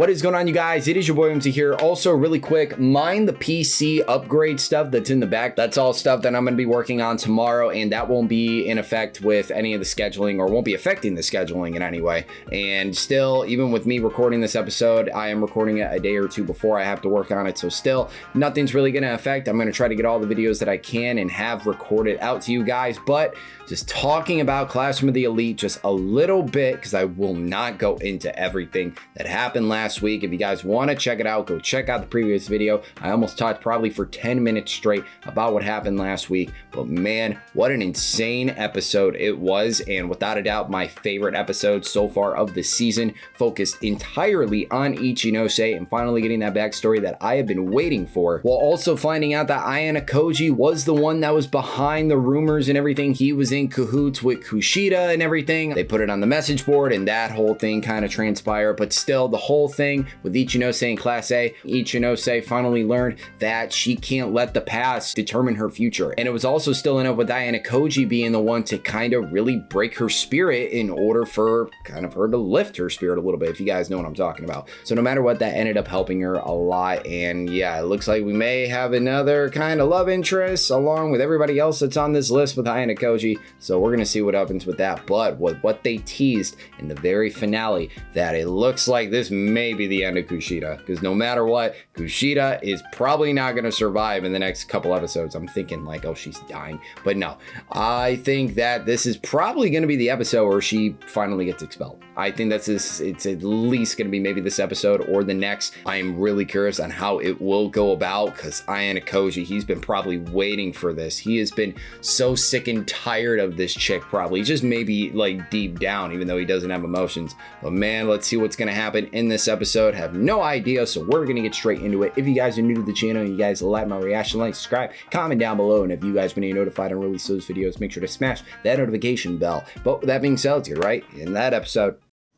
What is going on, you guys? It is your boy Omzy here. Also, really quick, mind the PC upgrade stuff that's in the back. That's all stuff that I'm going to be working on tomorrow, and that won't be in effect with any of the scheduling, or won't be affecting the scheduling in any way. And still, even with me recording this episode, I am recording it a day or two before I have to work on it. So still, nothing's really going to affect. I'm going to try to get all the videos that I can and have recorded out to you guys. But just talking about Classroom of the Elite just a little bit, because I will not go into everything that happened last week. If you guys want to check it out, go check out the previous video. I almost talked probably for 10 minutes straight about what happened last week, but man, what an insane episode it was, and without a doubt my favorite episode so far of the season, focused entirely on Ichinose and finally getting that backstory that I have been waiting for, while also finding out that Ayana Koji was the one that was behind the rumors and everything. He was in cahoots with Kushida and everything. They put it on the message board and that whole thing kind of transpired, but still, the whole thing with Ichinose in Class A, Ichinose finally learned that she can't let the past determine her future. And it was also still in it with Ayana Koji being the one to kind of really break her spirit in order for kind of her to lift her spirit a little bit, if you guys know what I'm talking about. So no matter what, that ended up helping her a lot. And yeah, it looks like we may have another kind of love interest along with everybody else that's on this list with Ayana Koji. So we're gonna see what happens with that. But with what they teased in the very finale, that it looks like this may be the end of Kushida, because no matter what, Kushida is probably not going to survive in the next couple episodes. I'm thinking like, oh, she's dying, but no, I think that this is probably going to be the episode where she finally gets expelled. I think it's at least going to be maybe this episode or the next. I am really curious on how it will go about, because Ayana Koji, he's been probably waiting for this. He has been so sick and tired of this chick, probably just maybe like deep down, even though he doesn't have emotions. But man, let's see what's going to happen in this episode. Have no idea, so we're going to get straight into it. If you guys are new to the channel and you guys like my reaction, like, subscribe, comment down below, and if you guys want to be notified and release those videos, make sure to smash that notification bell. But with that being said, let's get right in that episode.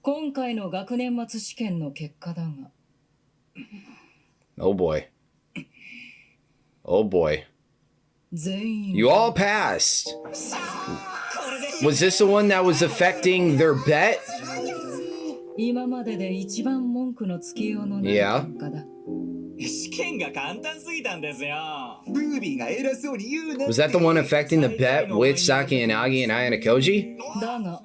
今回の学年末試験の結果だが Oh boy. Oh boy. 全員 You all passed. Was this the one that was affecting their bet? 今までで一番文句のつきようのない結果だ 試験が簡単すぎたんですよ。ブービーが偉そうに言うな。 Was that the one affecting the bet with Saki Inagi and Ayana Koji? だが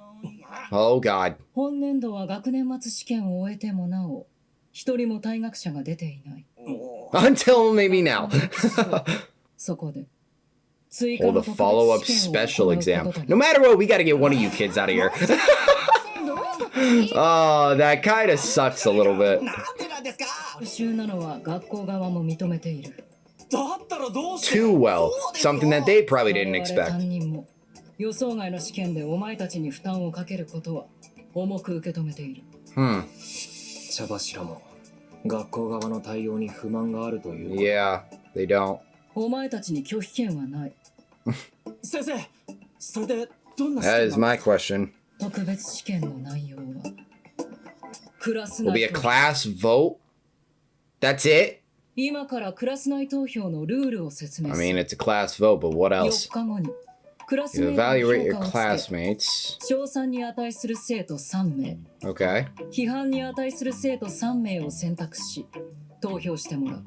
Oh god. 本年度は学年末試験を終えてもなお一人も退学者が出ていない Until maybe now. そこで Oh, the follow-up special exam. No matter what, we gotta get one of you kids out of here. Oh, that kind of sucks a little bit. 復習なのは学校側も認めている Too well. Something that they probably didn't 我々 expect. 担任も予想外の試験でお前たちに負担をかけることは重く受け止めている 茶柱も学校側の対応に不満があるという。 Yeah, they don't. お前たちに拒否権はない 先生、それでどんな試 That 験 is my question. 特別試験の内容はクラス Will be 内 a 投票 class vote? That's it? 今からクラス内投票のルールを説明 I する mean, it's a class vote, but what 4 else? 日後にクラス You メート evaluate の your 評価をつけ classmates. 賞賛に値する生徒3名 Okay. 批判に値する生徒3名を選択し投票してもらう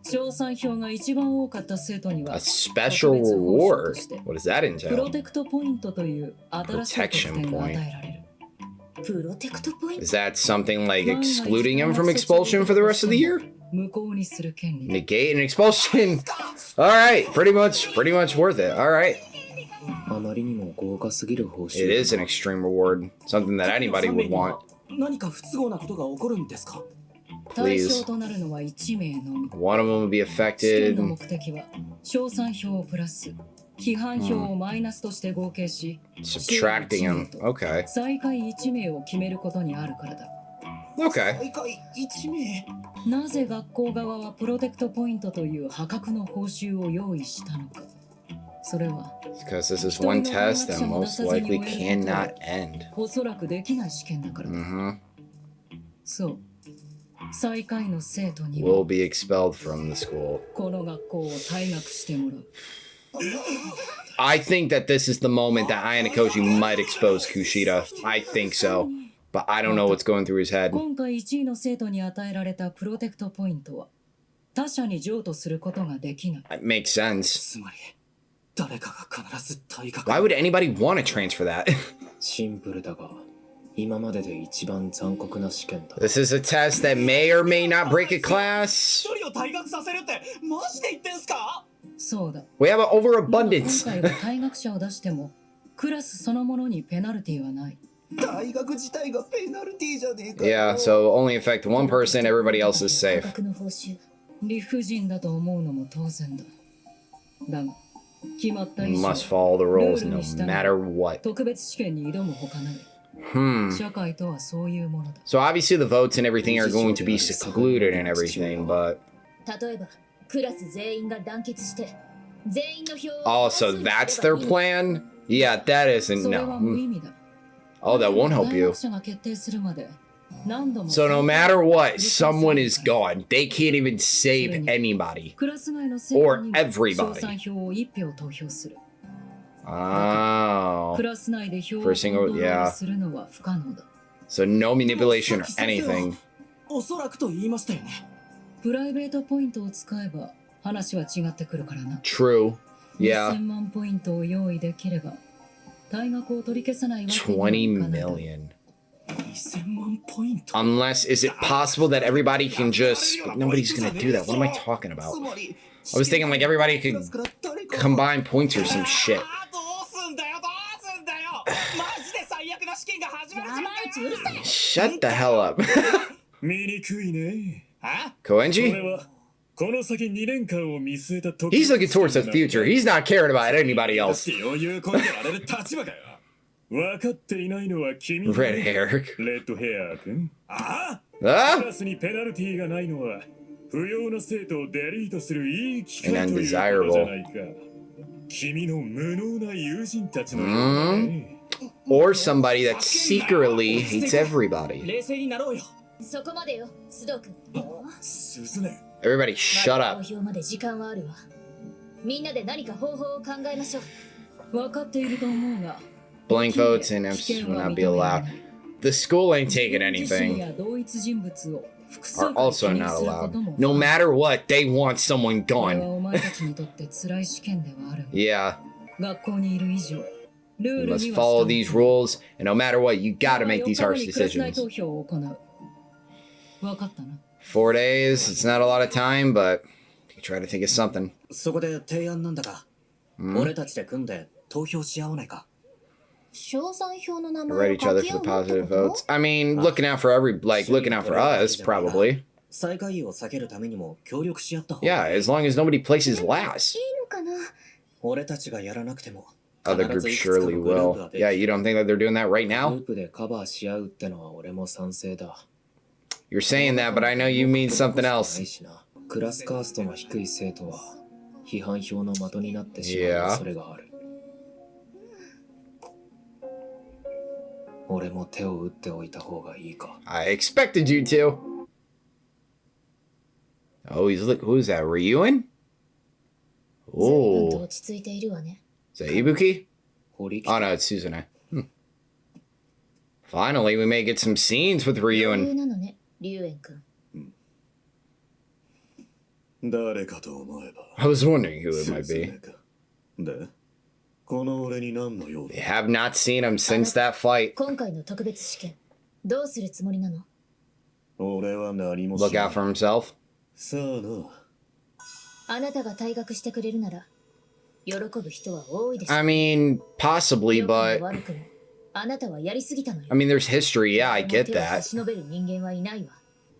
賞賛票が一番多かった生徒には A special reward. What does that プロ entail? テクトポイントという新しい特典が与えられるプロテクトポイント Is that something like excluding him from expulsion for the rest of the year? 無効にする権利 Negate an expulsion? Alright, pretty much worth it. Alright. あまりにも豪華すぎる報 It 酬。 is an extreme reward. Something that anybody would want. 何か不都合なことが起こるんですか。対象 Please. となるのは1名のみ One of them would be 試験 affected. の目的は賞賛票をプラス批判票をマイナスとして合計し Subtracting him. Okay. 最下位1名を決めることにあるからだ Okay. 大会1名。なぜ学校側はプロテクトポイントという破格の報酬を用意したのかそれは Because this is one test that most likely cannot end. おそらくできない試験だからだ Mm-hmm. そう最下位の生徒に Will は be expelled from the school. この学校を退学してもらう I think that this is the moment that Ayana Koji might expose Kushida. I think so. but I don't know what's going through his head. 今回1位の生徒に与えられたプロテクトポイントは他者に譲渡することができない。 It makes sense. つまり誰かが必ず退学。 Why would anybody want to transfer that? シンプルだが今までで一番残酷な試験だ。 This is a test that may or may not break a class. 一人を退学させるってマジで言ってんすか？そうだ。 We have an だが overabundance. 今回は退学者を出してもクラスそのものにペナルティはない。退学自体がペナルティじゃねえか。 Yeah, so only affect one person, everybody else is safe. 学の報酬。理不尽だと思うのも当然だ。だが決まった以 You 上 must follow the rules no matter what. 特別試験に挑むほかない。 社会とはそういうものだ。 So obviously the votes and everything are going to be secluded and everything, but 例えばクラス全員が団結して全員の票を oh, so that's their plan? Yeah, that isn't それは無 no. 意味だ。 Oh, that won't help 退 you. 学者が決定するまで何度も So no matter what, someone is gone. They can't even save anybody. クラス外の生徒に Or も everybody. 賞賛票を1票投票する。 Oh. クラス内で票を For コ a ン single- トロー yeah. ルするのは不可能だ。 So no manipulation or anything. おそらくと言いましたよね。プライベートポイントを使えば話は違ってくるからな。 True. Yeah. 2000万ポイントを用意できれば退学を取り消さないわけには20いかないだろう。 million. 2000万ポイント。 Unless, is it possible that everybody can just... But nobody's gonna do that. What am I talking about? I was thinking like everybody could combine points or some shit. どうすんだよどうすんだよ。マジで最悪な試験が始まるじゃんかよ。うるさい。 Shut the hell up. 醜いね。あ？これ Koenji? はこの先2年間を見据えた時 He's looking towards the future. He's not caring about anybody だっ else. て余裕こんでられる立場かよ。分かっていないのは君だ。 Red hair. レッドヘア君。あ？ク Ah? ラスにペナルティーがないのは不要な生徒をデリートするいい機会という And ことじゃ undesirable. ないか。君の無能な友人たちのようだね。 Or somebody that secretly hates everybody. 冷静になろうよ。そこまでよ須藤君。鈴音。 Everybody shut 投 up. 票まで時間はあるわ。みんなで何か方法を考えましょう。分かっていると思うが Blank votes and emphasis will not be allowed. The school ain't taking 自身 anything. や同一人物を複数 Are 回 also 記入 not すること allowed. も No matter what, they want someone これは gone. お前たちにとって辛い試験ではある。 Yeah, 学校にいる以上ルー you ル must には follow 従う these rules, and no matter what, you gotta make these 4 harsh 日後にクラス内 decisions. 投票を行う。分かったな。 4 days, it's not a lot of time, but you try to think of something. そこで提案なんだが、俺たちで組んで投票し合わないか。賞賛票の名前 Write を each 書 other き for 合 the うって positive こと votes. I mean, looking out for looking out for us, probably. 最下位を避けるためにも協力し合った方 Yeah, が。 as long as nobody places last. いいのかな。俺たちがやらなくても。 Other 必 groups ずいくつかの surely グループ will. ができ Yeah, you don't think that they're doing that right グ now? ループでカバーし合うってのは俺も賛成だ。 You're saying that, but I know you mean something ない else. しな。クラスカーストの低い生徒は批判票の的になってしまう Yeah. 恐れがある。俺も手を打っておいた方がいいか。 I expected you to. Oh, who's that? Ryuin? 随分と Oh, 落ち着いているわね。 is that Ibuki? 堀木 Oh no, it's Suzune. Finally, we may get some scenes with 余裕 Ryuin. なのね龍炎君。誰かと思えば。 I was wondering who it might be. で、この俺に何の用 They だ。 have not seen him since that fight. 今回の特別試験どうするつもりなの？俺は何も Look しな out い。 for himself. さあな。あなたが退学してくれるなら喜ぶ人は多いでしょう。 I mean, possibly, 良くも but 悪くもあなたはやりすぎたのよ。 I mean, there's history. Yeah, I get 手を差 that. し伸べる人間はいないわ。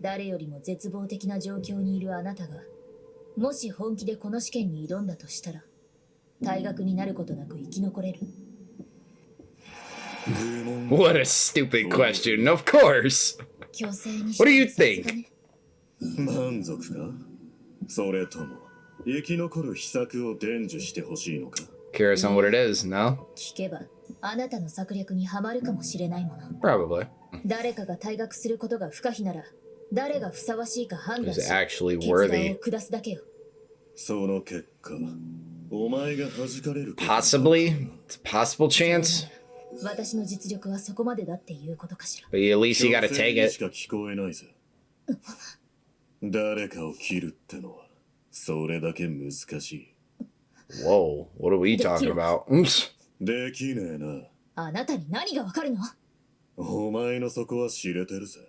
誰よりも絶望的な状況にいるあなたがもし本気でこの試験に挑んだとしたら退学になることなく生き残れる？ What a stupid question. Of course. 強制に What do you さすが think? ね。満足かそれとも、生き残る秘策を伝授してほしいのか。 Curious on what it is, no? 聞けばあなたの策略にはまるかもしれないもの。 Probably. 誰かが退学することが不可避なら誰がふさわしいか判断 Who's し actually 決断を worthy? 下すだけよ。その結果、お前が弾かれる。 Possibly? It's a possible chance? 私の実力はそこまでだっていうことかしら。 But at least you gotta take 強制にし it. か聞こえないぜ。誰かを切るってのはそれだけ難しい。 Whoa, what are we talking about? Oops. できねえな。あなたに何がわかるの？お前のそこは知れてるぜ。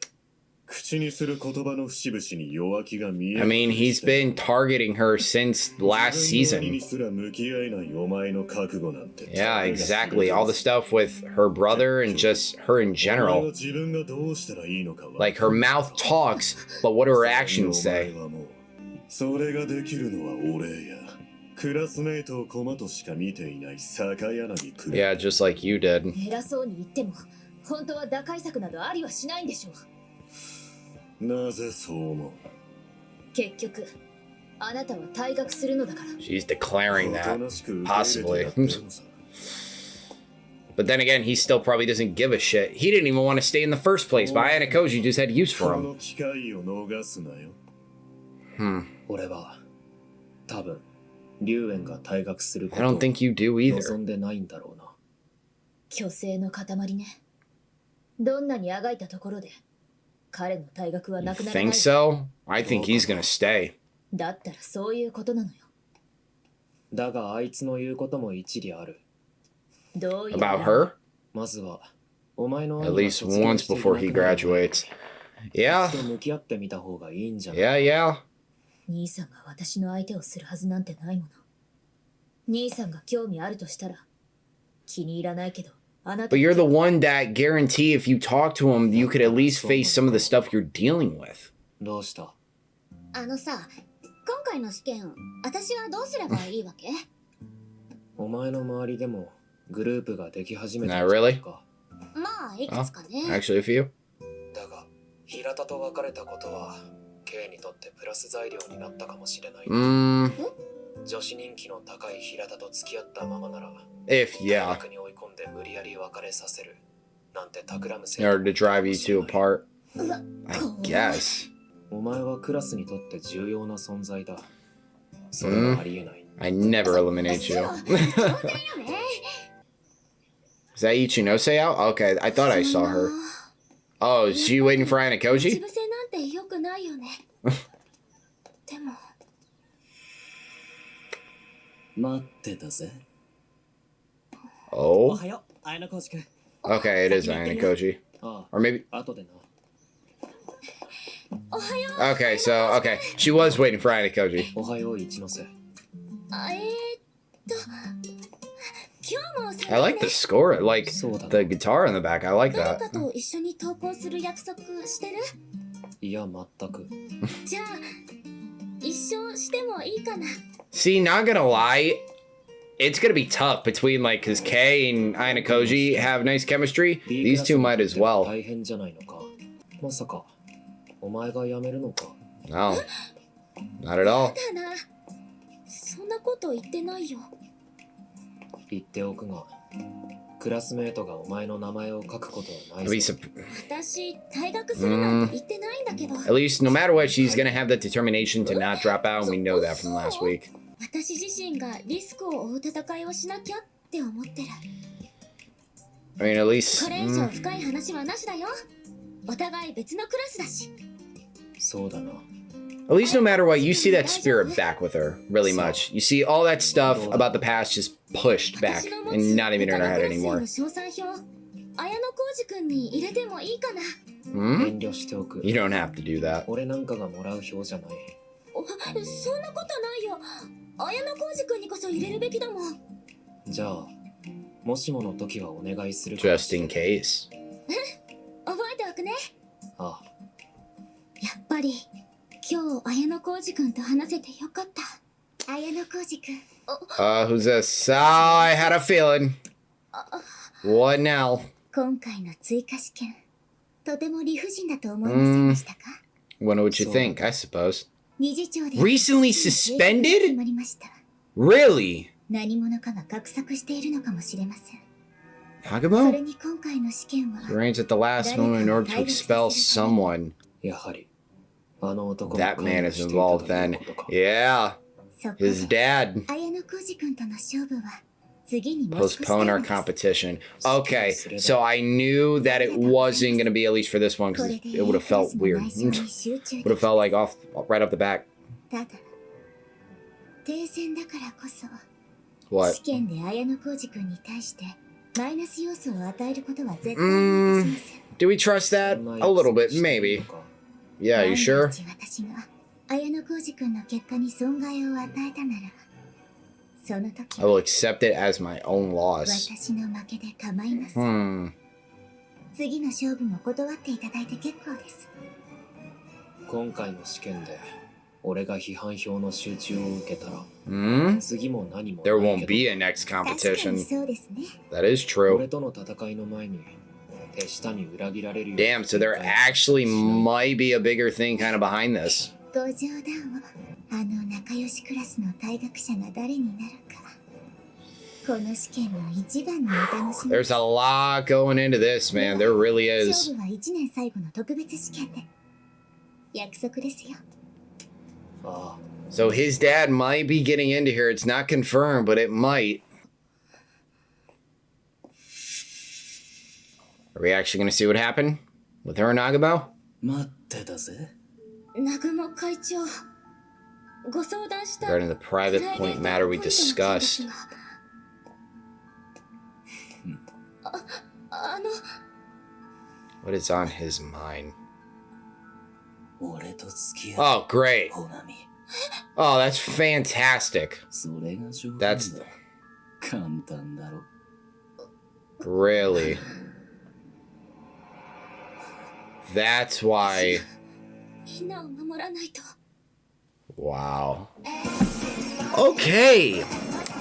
口にする言葉の節々に弱気が見える。 I mean, he's been targeting her since last 自分の割 season. にすら向き合えないお前の覚悟なんて。 Yeah, exactly. All the stuff with her brother and just her in お前は general. 自分がどうしたらいいのかは。 Like her mouth talks, but what do her actions お say? 前はもうそれができるのは俺や。クラスメイトを駒としか見ていない坂柳くらい。 Yeah, just like you did. 偉そうに言っても本当は打開策などありはしないんでしょう。なぜそう思う？結局あなたは退学するのだから。 She's declaring お that. となしく受け入れてやってるのさ。 But then again, he still probably doesn't give a shit. He didn't even want to stay in the first place, but Ayana Koji just had use for こ him. の機会を逃すなよ。 俺は多分龍炎が退学するこ I と don't を think you do 望 either. んでないんだろうな。虚勢の塊ね。どんなにあがいたところで彼の退学は You なくならない。 think so? I think he's gonna stay. だったらそういうことなのよ。だがあいつの言うことも一理ある。どういう About her? まずはお前の At least once before he graduates. Yeah, と向き合ってみた方がいいんじゃない？ yeah, yeah. 兄さんが私の相手をするはずなんてないもの。兄さんが興味あるとしたら気に入らないけどあなた But you're the one that guarantee if you talk to him, you could at least face some of the stuff you're dealing with. どうした？あのさ、今回の試験、私はどうすればいいわけ？お前の周りでもグループができ始めた Not んじゃない really? か。まあ、いくつかね。 Actually, a few. だが平田と別れたことは K にとってプラス材料になったかもしれない。 女子人気の高い平田と付き合ったままなら If, 大 yeah, 学に追い込んで無理やり別れさせるなんて企む in order to drive you two apart. うわ、 I 怖い。 guess. お前はクラスにとって重要な存在だ。それはありえない。 I never eliminate you. 当然よね。 Is that Ichinose out? Okay, I thought I saw her. Oh, is she waiting for 口 Anakoji? 癖なんて良くないよね。でも、待ってたぜ。 Oh, はよう、綾野浩二君。 okay, it is Anakoji. あ Or maybe. あ、後でな。 Okay, so, okay. She was waiting for Anakoji. おはよう一ノ瀬。あ今日も I like the score, like そうだ the な。 guitar in the back. I like 誰 that. かと一緒に投稿する約束してる？いや、全く。じゃあ、一緒してもいいかな。 See, not gonna lie, it's gonna be tough between like, cause Kay and Anakoji have nice chemistry. These two might as well. 大変じゃないのか。まさか、お前が辞めるのか。 No, not at all. だな。そんなこと言ってないよ。言っておくが、クラスメートがお前の名前を書くことはない At ぞ。 least, 私、退学するなんて言ってないんだけど。 at least, no matter what, she's gonna have the determination to not drop out, and we know that from last week. 私自身がリスクを負う戦いをしなきゃって思ってる。 I mean, at least. これ以上深い話はなしだよ。お互い別のクラスだし。そうだな。 At least no matter what, you see that spirit back with her, really much. You see all that stuff about the past just pushed back 私の持つ and not even in her 他の head クラスへ anymore. の賞賛票、綾野浩二君に入れてもいいかな。 Hmm? 遠慮しておく。 You don't have to do that. 俺なんかがもらう票じゃない。そんなことないよ。綾野浩二君にこそ入れるべきだもん。じゃあ、もしもの時はお願いするから Just in case. 覚えておくね。ああ、やっぱり今日綾野浩二君と話せてよかった。綾野浩二君。 Who's this? Oh, I had a feeling. What now? 今回の追加試験、とても理不尽だと思いませんでしたか？ What would you think, I suppose? 理事長で Recently 決 suspended? まりました。 Really? 何者かが画策しているのかもしれません。そ Hagamo? れに今回の試験は Reigns at the last moment in order to expel someone. やはり、あの男 That man is involved then. Yeah, そこ his で dad. 綾野浩二君との勝負は Postpone our competition. Okay, so I knew that it wasn't going to be, at least for this one, because it would have felt weird. Would have felt like right off the back. What? Do we trust that? A little bit, maybe. Yeah, you sure? I will accept it as my own loss. 次の勝負も断っていただいて結構です。今回の試験で俺が批判票の集中を受けたら、次も何も There won't be a next competition. そうですね。 That is true. 俺との戦いの前に手下に裏切られるよ。 Damn, so there actually might be a bigger thing kind of behind this. ご冗談を。あの仲良しクラスの退学者が誰になるか。この試験の一番のお楽しみ。 There's a lot going into this, man. There really is. 勝負は1年最後の特別試験で。約束ですよ。ああ。 So his dad might be getting into here. It's not confirmed, but it might. Are we actually going to see what happened with her and Nagamo? 待ってたぜ。南雲会長、ご相談した。 Regarding the private point matter we discussed. What is on his mind? 俺と付き合う。 Oh, great. ほなみ。 Oh, that's fantastic. それが条件 That's だ。簡単だろ。 really. That's why. みんなを守らないと。 Wow. Okay.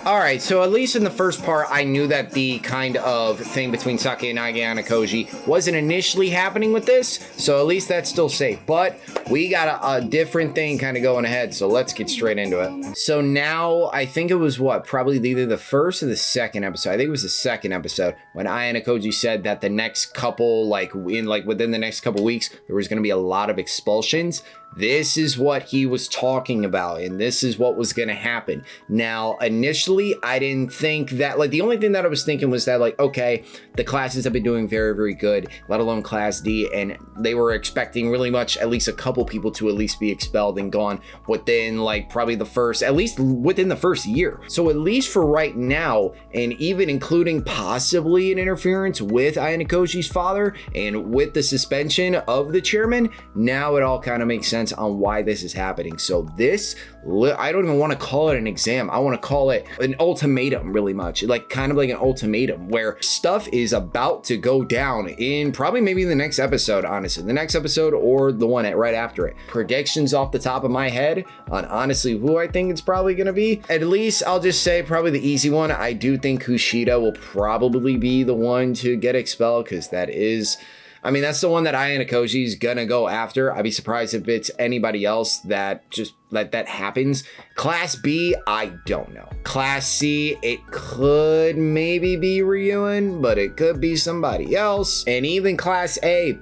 All right, so at least in the first part, I knew that the kind of thing between Saki and Koji wasn't initially happening with this, so at least that's still safe. But we got a different thing kind of going ahead, so let's get straight into it. So now, I think it was what? Probably either the first or the second episode. I think it was the second episode when Koji said that the next couple, within the next couple weeks, there was going to be a lot of expulsions. This is what he was talking about, and this is what was going to happen. Now, initially, I didn't think that, the only thing that I was thinking was that, okay, the classes have been doing very, very good, let alone Class D, and they were expecting really much, at least a couple people to at least be expelled and gone within, probably at least within the first year. So at least for right now, and even including possibly an interference with Koji's father, and with the suspension of the chairman, now it all kind of makes sense on why this is happening. So this, I don't even want to call it an exam. I want to call it an ultimatum, really much. Kind of like an ultimatum where stuff is about to go down in probably maybe the next episode, honestly. The next episode or the one right after it. Predictions off the top of my head on honestly who I think it's probably going to be. At least I'll just say probably the easy one. I do think Kushida will probably be the one to get expelled because that is... that's the one that Koji's gonna go after. I'd be surprised if it's anybody else that just that happens. Class B, I don't know. Class C, it could maybe be Ryuen, but it could be somebody else. And even Class A,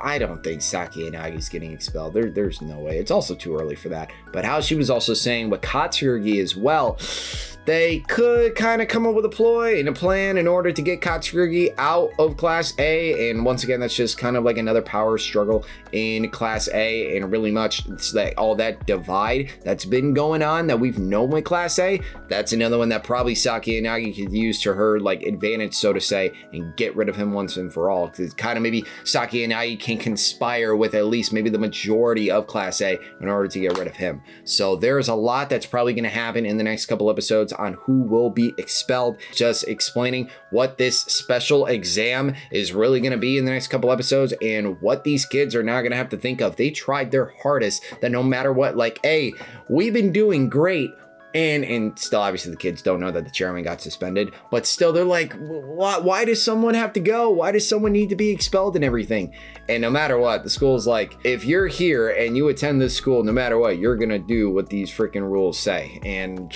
I don't think Saki and Nagi's getting expelled. There's no way. It's also too early for that. But how she was also saying with Katsurugi as well, they could kind of come up with a ploy and a plan in order to get Katsurugi out of Class A. And once again, that's just kind of like another power struggle in Class A. And really much it's all that divide that's been going on that we've known with Class A. That's another one that probably Saki and Nagi could use to her advantage, so to say, and get rid of him once and for all. Because kind of maybe Saki and Nagi can conspire with at least maybe the majority of Class A in order to get rid of him. So there's a lot that's probably going to happen in the next couple episodes on who will be expelled. Just explaining what this special exam is really going to be in the next couple episodes and what these kids are now going to have to think of. They tried their hardest, that no matter what, hey, we've been doing great. And still, obviously, the kids don't know that the chairman got suspended, but still, they're like, why does someone have to go? Why does someone need to be expelled and everything? And no matter what, the school's like, if you're here and you attend this school, no matter what, you're gonna do what these freaking rules say. And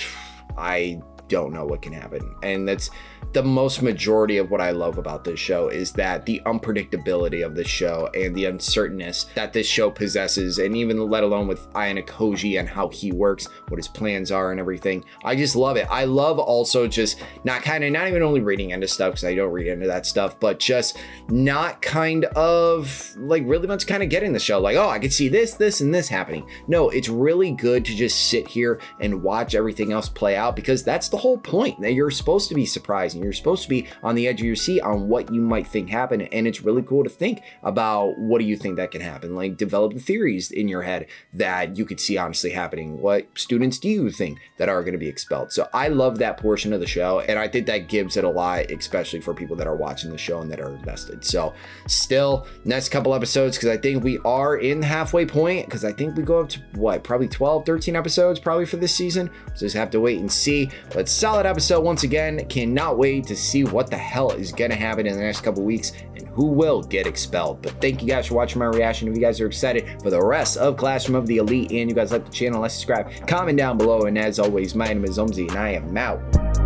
don't know what can happen. And that's the most majority of what I love about this show, is that the unpredictability of this show and the uncertainness that this show possesses, and even let alone with Ayano Koji and how he works, what his plans are and everything. I just love it. I love also just not even only reading into stuff, because I don't read into that stuff, but just not kind of like really much kind of getting the show like, oh, I could see this and this happening. No, it's really good to just sit here and watch everything else play out, because that's the whole point, that you're supposed to be surprised and you're supposed to be on the edge of your seat on what you might think happen. And it's really cool to think about, what do you think that can happen? Like, develop the theories in your head that you could see honestly happening. What students do you think that are going to be expelled? So I love that portion of the show, and I think that gives it a lot, especially for people that are watching the show and that are invested. So still, next couple episodes, because I think we are in the halfway point, because I think we go up to what, probably 12, 13 episodes probably for this season. So just have to wait and see. But solid episode once again. Cannot wait to see what the hell is going to happen in the next couple weeks and who will get expelled. But thank you guys for watching my reaction. If you guys are excited for the rest of Classroom of the Elite and you guys like the channel, let's subscribe, comment down below. And as always, my name is Omzy and I am out.